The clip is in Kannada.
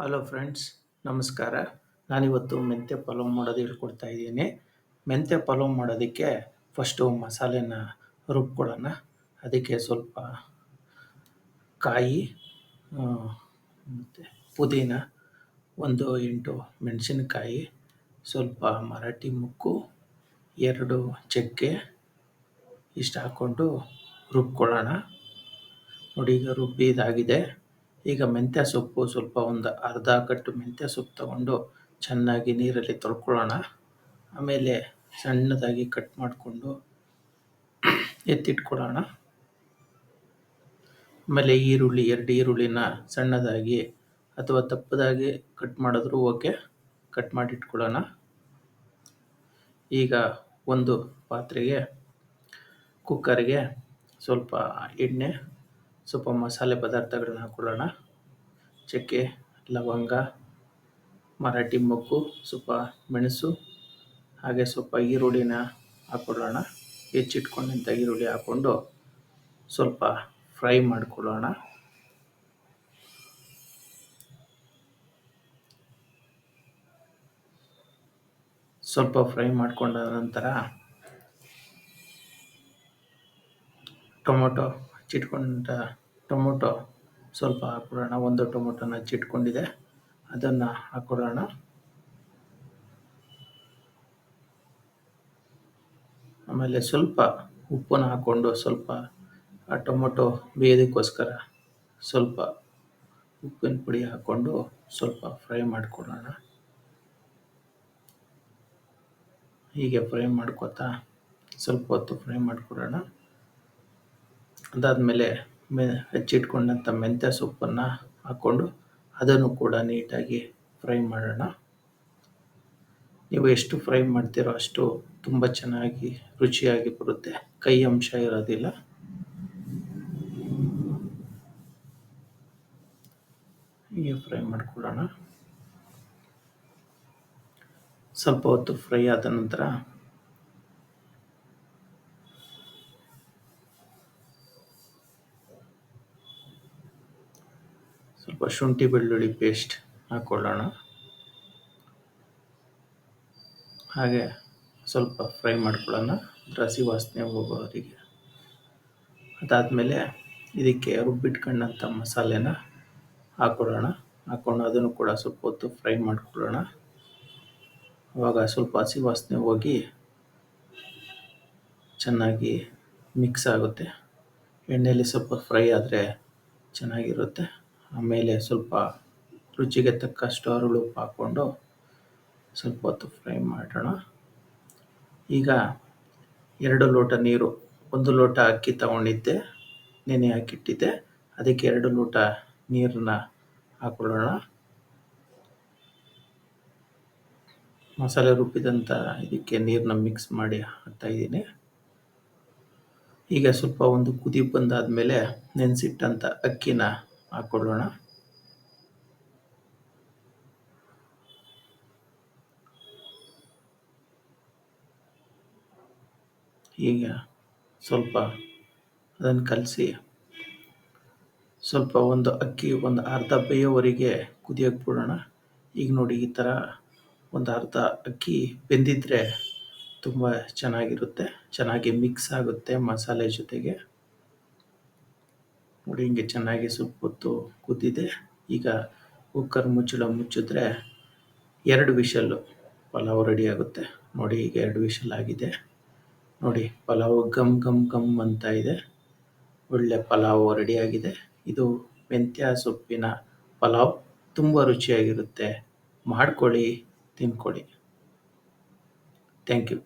ಹಲೋ ಫ್ರೆಂಡ್ಸ್, ನಮಸ್ಕಾರ. ನಾನಿವತ್ತು ಮೆಂತ್ಯ ಪಲಾವ್ ಮಾಡೋದು ಹೇಳ್ಕೊಡ್ತಾ ಇದ್ದೀನಿ. ಮೆಂತ್ಯ ಪಲಾವ್ ಮಾಡೋದಕ್ಕೆ ಫಸ್ಟು ಮಸಾಲೆನ ರುಬ್ಕೊಳ್ಳೋಣ. ಅದಕ್ಕೆ ಸ್ವಲ್ಪ ಕಾಯಿ, ಮತ್ತು ಪುದೀನ, 8 ಮೆಣಸಿನಕಾಯಿ, ಸ್ವಲ್ಪ ಮರಾಠಿ ಮುಕ್ಕು, 2 ಚಕ್ಕೆ ಇಷ್ಟು ಹಾಕ್ಕೊಂಡು ರುಬ್ಕೊಳ್ಳೋಣ. ನೋಡಿ, ಈಗ ರುಬ್ಬಿದಾಗಿದೆ. ಈಗ ಮೆಂತ್ಯ ಸೊಪ್ಪು ಸ್ವಲ್ಪ ಒಂದು ಅರ್ಧ ಕಟ್ಟು ಮೆಂತ್ಯ ಸೊಪ್ಪು ತಗೊಂಡು ಚೆನ್ನಾಗಿ ನೀರಲ್ಲಿ ತೊಳ್ಕೊಳ್ಳೋಣ. ಆಮೇಲೆ ಸಣ್ಣದಾಗಿ ಕಟ್ ಮಾಡಿಕೊಂಡು ಎತ್ತಿಟ್ಕೊಳ್ಳೋಣ. ಆಮೇಲೆ ಈರುಳ್ಳಿ 2 ಈರುಳ್ಳಿನ ಸಣ್ಣದಾಗಿ ಅಥವಾ ದಪ್ಪದಾಗಿ ಕಟ್ ಮಾಡಿದ್ರೂ ಓಕೆ, ಕಟ್ ಮಾಡಿ ಇಟ್ಕೊಳ್ಳೋಣ. ಈಗ ಒಂದು ಪಾತ್ರೆಗೆ, ಕುಕ್ಕರ್ಗೆ ಸ್ವಲ್ಪ ಎಣ್ಣೆ, ಸ್ವಲ್ಪ ಮಸಾಲೆ ಪದಾರ್ಥಗಳನ್ನ ಹಾಕ್ಕೊಳ್ಳೋಣ. ಚಕ್ಕೆ, ಲವಂಗ, ಮರಾಠಿ ಮೊಗ್ಗು, ಸ್ವಲ್ಪ ಮೆಣಸು, ಹಾಗೆ ಸ್ವಲ್ಪ ಈರುಳ್ಳಿನ ಹಾಕ್ಕೊಳ್ಳೋಣ. ಹೆಚ್ಚಿಟ್ಕೊಂಡಂಥ ಈರುಳ್ಳಿ ಹಾಕ್ಕೊಂಡು ಸ್ವಲ್ಪ ಫ್ರೈ ಮಾಡ್ಕೊಳ್ಳೋಣ. ಸ್ವಲ್ಪ ಫ್ರೈ ಮಾಡ್ಕೊಂಡ ನಂತರ ಟೊಮೊಟೊ ಸ್ವಲ್ಪ ಹಾಕ್ಕೊಳ್ಳೋಣ. 1 ಟೊಮೊಟೊನ ಹಚ್ಚಿಟ್ಕೊಂಡಿದೆ, ಅದನ್ನು ಹಾಕ್ಕೊಳ್ಳೋಣ. ಆಮೇಲೆ ಸ್ವಲ್ಪ ಉಪ್ಪನ್ನು ಹಾಕ್ಕೊಂಡು ಸ್ವಲ್ಪ ಆ ಟೊಮೊಟೊ ಬೇಯೋದಕ್ಕೋಸ್ಕರ ಸ್ವಲ್ಪ ಉಪ್ಪಿನ ಪುಡಿ ಹಾಕ್ಕೊಂಡು ಸ್ವಲ್ಪ ಫ್ರೈ ಮಾಡ್ಕೊಳ್ಳೋಣ. ಹೀಗೆ ಫ್ರೈ ಮಾಡ್ಕೊತಾ ಸ್ವಲ್ಪ ಹೊತ್ತು ಫ್ರೈ ಮಾಡ್ಕೊಳ್ಳೋಣ. ಅದಾದಮೇಲೆ ಹೆಚ್ಚಿಟ್ಕೊಂಡಂಥ ಮೆಂತ್ಯ ಸೊಪ್ಪನ್ನು ಹಾಕ್ಕೊಂಡು ಅದನ್ನು ಕೂಡ ನೀಟಾಗಿ ಫ್ರೈ ಮಾಡೋಣ. ನೀವು ಎಷ್ಟು ಫ್ರೈ ಮಾಡ್ತೀರೋ ಅಷ್ಟು ತುಂಬ ಚೆನ್ನಾಗಿ ರುಚಿಯಾಗಿ ಬರುತ್ತೆ, ಕೈ ಅಂಶ ಇರೋದಿಲ್ಲ. ಹೀಗೆ ಫ್ರೈ ಮಾಡ್ಕೊಳ್ಳೋಣ. ಸ್ವಲ್ಪ ಹೊತ್ತು ಫ್ರೈ ಆದ ನಂತರ ಸ್ವಲ್ಪ ಶುಂಠಿ ಬೆಳ್ಳುಳ್ಳಿ ಪೇಸ್ಟ್ ಹಾಕ್ಕೊಳ್ಳೋಣ. ಹಾಗೆ ಸ್ವಲ್ಪ ಫ್ರೈ ಮಾಡ್ಕೊಳ್ಳೋಣ, ಹಸಿ ವಾಸನೆ ಹೋಗೋವರೆಗೆ. ಅದಾದಮೇಲೆ ಇದಕ್ಕೆ ರುಬ್ಬಿಟ್ಕೊಂಡಂಥ ಮಸಾಲೆನ ಹಾಕ್ಕೊಳ್ಳೋಣ. ಹಾಕ್ಕೊಂಡು ಅದನ್ನು ಕೂಡ ಸ್ವಲ್ಪ ಹೊತ್ತು ಫ್ರೈ ಮಾಡ್ಕೊಳ್ಳೋಣ. ಆವಾಗ ಸ್ವಲ್ಪ ಹಸಿ ವಾಸನೆ ಹೋಗಿ ಚೆನ್ನಾಗಿ ಮಿಕ್ಸ್ ಆಗುತ್ತೆ. ಎಣ್ಣೆಯಲ್ಲಿ ಸ್ವಲ್ಪ ಫ್ರೈ ಆದರೆ ಚೆನ್ನಾಗಿರುತ್ತೆ. ಆಮೇಲೆ ಸ್ವಲ್ಪ ರುಚಿಗೆ ತಕ್ಕಷ್ಟು ಅರಳುಪ್ಪು ಹಾಕ್ಕೊಂಡು ಸ್ವಲ್ಪ ಹೊತ್ತು ಫ್ರೈ ಮಾಡೋಣ. ಈಗ 2 ಲೋಟ ನೀರು, 1 ಲೋಟ ಅಕ್ಕಿ ತಗೊಂಡಿದ್ದೆ, ನೆನೆ ಹಾಕಿಟ್ಟಿದ್ದೆ, ಅದಕ್ಕೆ 2 ಲೋಟ ನೀರನ್ನ ಹಾಕ್ಕೊಳ್ಳೋಣ. ಮಸಾಲೆ ರುಬ್ಬಿದಂಥ ಇದಕ್ಕೆ ನೀರನ್ನ ಮಿಕ್ಸ್ ಮಾಡಿ ಹಾಕ್ತಾಯಿದ್ದೀನಿ. ಈಗ ಸ್ವಲ್ಪ ಒಂದು ಕುದಿ ಬಂದಾದಮೇಲೆ ನೆನೆಸಿಟ್ಟಂಥ ಅಕ್ಕಿನ ಹಾಕ್ಕೊಳ್ಳೋಣ. ಈಗ ಸ್ವಲ್ಪ ಅದನ್ನು ಕಲಸಿ ಸ್ವಲ್ಪ ಅಕ್ಕಿ ಒಂದು ಅರ್ಧ ಬೇಯೋವರೆಗೆ ಕುದಿಯೋಕೆ ಬಿಡೋಣ. ಈಗ ನೋಡಿ, ಈ ಥರ ಒಂದು ಅರ್ಧ ಅಕ್ಕಿ ಬೆಂದಿದ್ರೆ ತುಂಬ ಚೆನ್ನಾಗಿರುತ್ತೆ, ಚೆನ್ನಾಗಿ ಮಿಕ್ಸ್ ಆಗುತ್ತೆ ಮಸಾಲೆ ಜೊತೆಗೆ. ನೋಡಿ, ಹಿಂಗೆ ಚೆನ್ನಾಗಿ ಸ್ವಲ್ಪ ಹೊತ್ತು ಕುದ್ದಿದೆ. ಈಗ ಕುಕ್ಕರ್ ಮುಚ್ಚಳ ಮುಚ್ಚಿದ್ರೆ 2 ವಿಷಲ್ಲು ಪಲಾವ್ ರೆಡಿ ಆಗುತ್ತೆ. ನೋಡಿ, ಈಗ 2 ವಿಷಲ್ ಆಗಿದೆ. ನೋಡಿ, ಪಲಾವ್ ಘಮ್ ಘಮ್ ಘಮ್ ಅಂತ ಇದೆ. ಒಳ್ಳೆ ಪಲಾವ್ ರೆಡಿಯಾಗಿದೆ. ಇದು ಮೆಂತ್ಯ ಸೊಪ್ಪಿನ ಪಲಾವ್ ತುಂಬ ರುಚಿಯಾಗಿರುತ್ತೆ. ಮಾಡ್ಕೊಳ್ಳಿ, ತಿನ್ಕೊಳ್ಳಿ. Thank you.